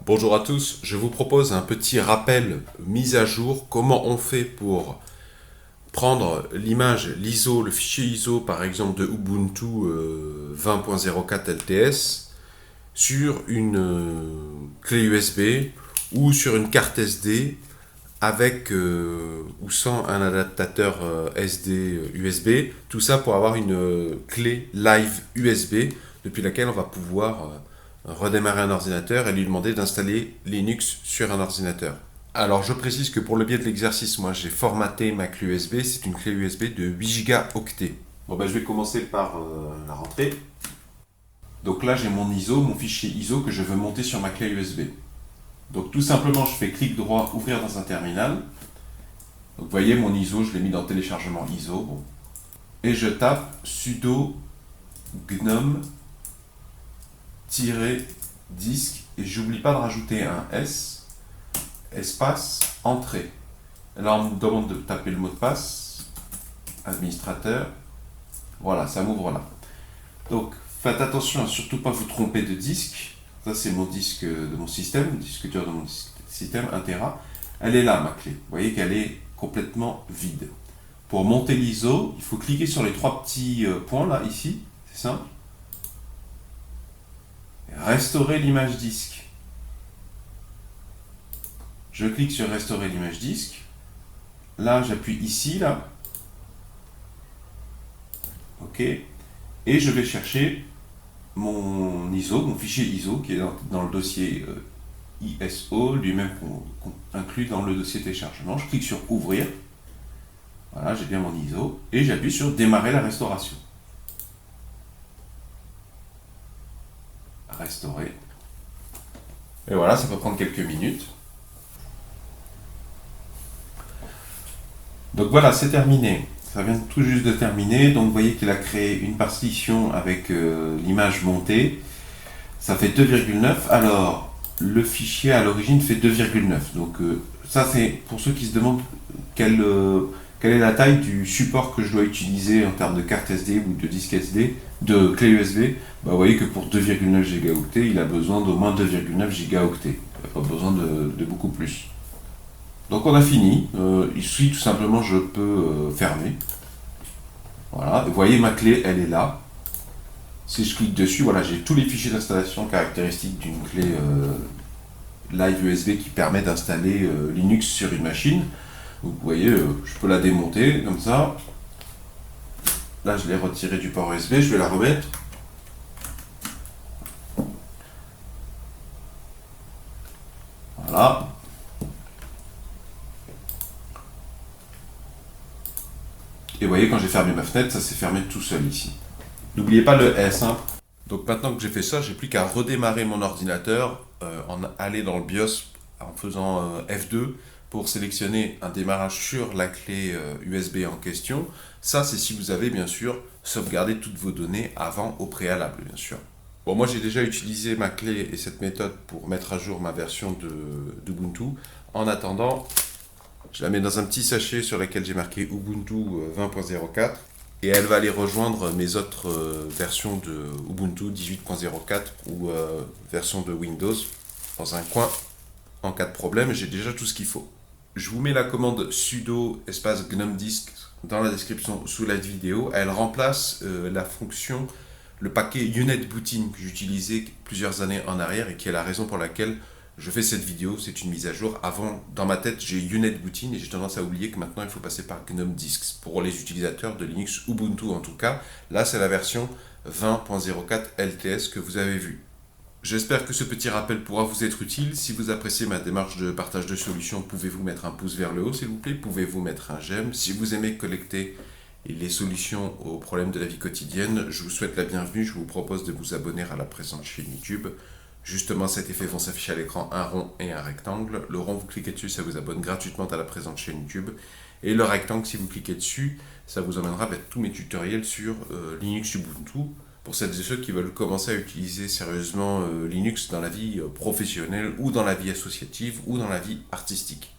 Bonjour à tous, je vous propose un petit rappel mise à jour, comment on fait pour prendre l'image, l'ISO, le fichier ISO par exemple de Ubuntu 20.04 LTS sur une clé USB ou sur une carte SD avec ou sans un adaptateur SD USB, tout ça pour avoir une clé live USB depuis laquelle on va pouvoir redémarrer un ordinateur et lui demander d'installer Linux sur un ordinateur. Alors je précise que pour le biais de l'exercice, moi j'ai formaté ma clé USB, c'est une clé USB de 8 Go octets. Bon ben je vais commencer par la rentrée. Donc là j'ai mon ISO, mon fichier ISO que je veux monter sur ma clé USB. Donc tout simplement je fais clic droit, ouvrir dans un terminal. Donc vous voyez mon ISO, je l'ai mis dans téléchargement ISO. Bon. Et je tape sudo gnome disque et j'oublie pas de rajouter un S, espace, entrée. Là on me demande de taper le mot de passe, administrateur, voilà, ça m'ouvre là. Donc faites attention à surtout pas vous tromper de disque, ça c'est mon disque de mon système, le disque dur de mon système, 1 Tera. Elle est là ma clé, vous voyez qu'elle est complètement vide. Pour monter l'ISO, il faut cliquer sur les trois petits points là, ici, c'est simple. Restaurer l'image disque. Je clique sur restaurer l'image disque. Là, j'appuie ici, là. OK. Et je vais chercher mon ISO, mon fichier ISO qui est dans le dossier ISO, lui-même inclus dans le dossier téléchargement. Je clique sur ouvrir. Voilà, j'ai bien mon ISO. Et j'appuie sur démarrer la restauration. Restaurer. Et voilà, ça peut prendre quelques minutes. Donc voilà, c'est terminé. Ça vient tout juste de terminer. Donc vous voyez qu'il a créé une partition avec l'image montée. Ça fait 2,9. Alors, le fichier à l'origine fait 2,9. Donc ça, c'est pour ceux qui se demandent quelle est la taille du support que je dois utiliser en termes de carte SD ou de disque SD, de clé USB. Bah, vous voyez que pour 2,9 gigaoctets, il a besoin d'au moins 2,9 gigaoctets. Il n'a pas besoin de beaucoup plus. Donc on a fini. Ici, tout simplement, je peux fermer. Voilà. Et vous voyez, ma clé, elle est là. Si je clique dessus, voilà, j'ai tous les fichiers d'installation caractéristiques d'une clé live USB qui permet d'installer Linux sur une machine. Donc, vous voyez, je peux la démonter comme ça. Là, je l'ai retirée du port USB, je vais la remettre. Voilà. Et vous voyez, quand j'ai fermé ma fenêtre, ça s'est fermé tout seul ici. N'oubliez pas le S. Hein. Donc maintenant que j'ai fait ça, j'ai plus qu'à redémarrer mon ordinateur, aller dans le BIOS en faisant F2 pour sélectionner un démarrage sur la clé USB en question. Ça, c'est si vous avez bien sûr sauvegardé toutes vos données avant au préalable, bien sûr. Bon, moi j'ai déjà utilisé ma clé et cette méthode pour mettre à jour ma version d'Ubuntu. En attendant, je la mets dans un petit sachet sur lequel j'ai marqué Ubuntu 20.04 et elle va aller rejoindre mes autres versions de Ubuntu 18.04 ou version de Windows dans un coin. En cas de problème, j'ai déjà tout ce qu'il faut. Je vous mets la commande sudo espace gnome disk dans la description sous la vidéo. Elle remplace la fonction, le paquet unetbootin que j'utilisais plusieurs années en arrière et qui est la raison pour laquelle je fais cette vidéo. C'est une mise à jour. Avant, dans ma tête, j'ai unetbootin et j'ai tendance à oublier que maintenant il faut passer par gnome disk pour les utilisateurs de Linux Ubuntu en tout cas. Là, c'est la version 20.04 LTS que vous avez vue. J'espère que ce petit rappel pourra vous être utile. Si vous appréciez ma démarche de partage de solutions, pouvez-vous mettre un pouce vers le haut, s'il vous plaît. Pouvez-vous mettre un j'aime. Si vous aimez collecter les solutions aux problèmes de la vie quotidienne, je vous souhaite la bienvenue. Je vous propose de vous abonner à la présente chaîne YouTube. Justement, cet effet vont s'afficher à l'écran un rond et un rectangle. Le rond, vous cliquez dessus, ça vous abonne gratuitement à la présente chaîne YouTube. Et le rectangle, si vous cliquez dessus, ça vous emmènera vers tous mes tutoriels sur Linux Ubuntu, pour celles et ceux qui veulent commencer à utiliser sérieusement Linux dans la vie professionnelle ou dans la vie associative ou dans la vie artistique.